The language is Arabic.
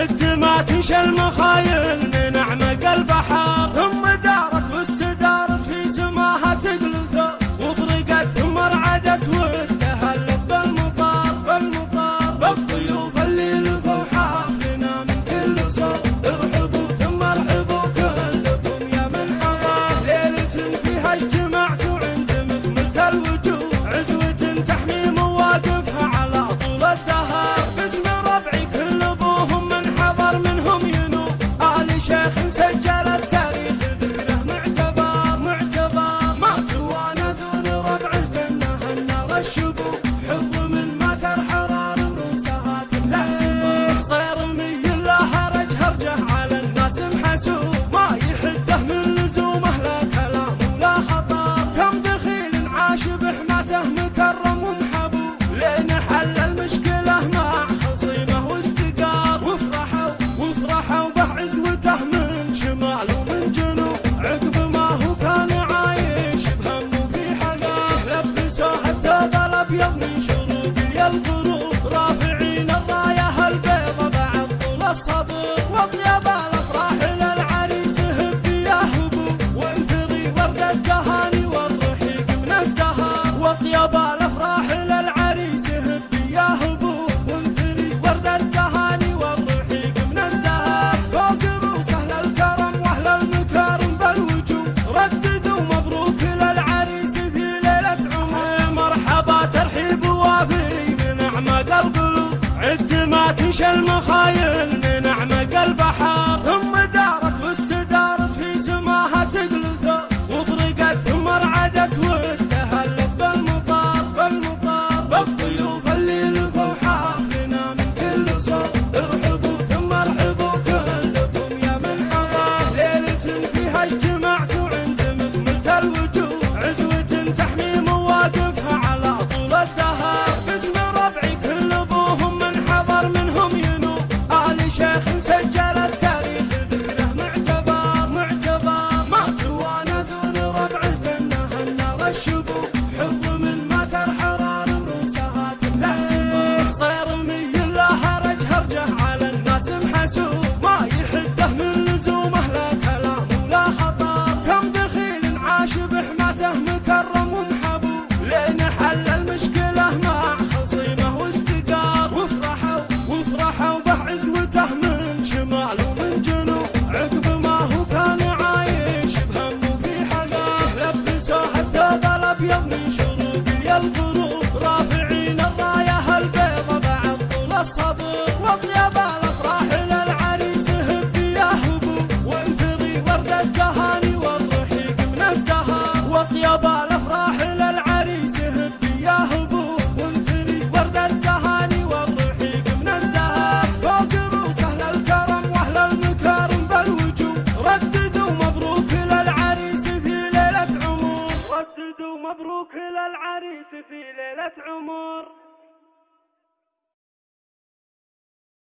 عد ما تنشى المخايل من أعمق البحر، ثم دارت واستدارت في سماها تقلث، وبرقت ثم رعدت واستهلت بالمطار بالضيوف اللي لفوا حافلنا من كل صوب. ارحبوا ثم ارحبوا كلكم يا من حضر، ليلة فيها اجتمعتوا عند مكملة الوجوه، عزوة تحمي مواقفها على طول الدهر. باسم ربعي كل ابوهم من حضر منهم ينوب، آل شيخ سجل التاريخ ذكره معتبر ما توانى دون ربعه كانه النار الشبوب. حب من ما ترحرار روسها تملا سبوح، صيرمي لا هرج هرجه على الناس محسوب، ما يحده من لزومه لا كلام ولا خطر. كم دخيل عاش بحماته مكرم ومحبوب، لين حل المشكله مع خصيمه واستقار. وفرحوا به عزوته من شمال ومن جنوب، عقب ما هو كان عايش بهم وفي حنان. لبسوه الثوب الابيض من شروق الغروب، رافعين الرايه البيضة بعد طول الصبر. واطيب الافراح للعريس هبي يا هبوب، وانثري ورد التهاني والرحيق من الزهر. واطيب الافراح للعريس هبي يا هبوب، وانثري ورد التهاني والرحيق من الزهر. فوق روس اهل الكرم واهل المكارم بالوجوه، رددوا مبروك للعريس في ليله عمره. مرحبا ترحيب وافي من اعماق القلوب، عد ما تنشى المخايل من اعماق البحر، ثم دارت واستدارت في سماها تقلث، وبرقت ثم رعدت واستهلت بالمطار بالضيوف اللي لفوا حافلنا من كل صوب. ارحبوا ثم ارحبوا كلكم يا من حضر، ليلة فيها اجتمعتوا عند مكملة الوجوه، عزوة تحمي مواقفها على طول الدهر. باسم ربعي كل ابوهم من حضر منهم ينوب، آل شيخ سجل التاريخ ذكره معتبر ما توانى دون ربعه كانه النار الشبوب. حب من ما ترحرار روسها تملا سبوح، صيرمي لا هرج هرجه على الناس محسوب، ما يحده من لزومه لا كلام ولا خطر. كم دخيل عاش بحماته مكرم ومحبوب، لين حل المشكله مع خصيمه واستقار. وفرحوا به عزوته من شمال ومن جنوب، عقب ما هو كان عايش بهم وفي حنان. لبسوه الثوب الابيض من شروق الغروب، رافعين الرايه البيضة بعد طول الصبر. واطيب الافراح للعريس هبي يا هبوب، وانثري ورد التهاني والرحيق من الزهر. واطيب الافراح للعريس هبي يا هبوب، وانثري ورد التهاني والرحيق من الزهر. فوق روس اهل الكرم واهل المكارم بالوجوه، رددوا مبروك للعريس في ليله عمر.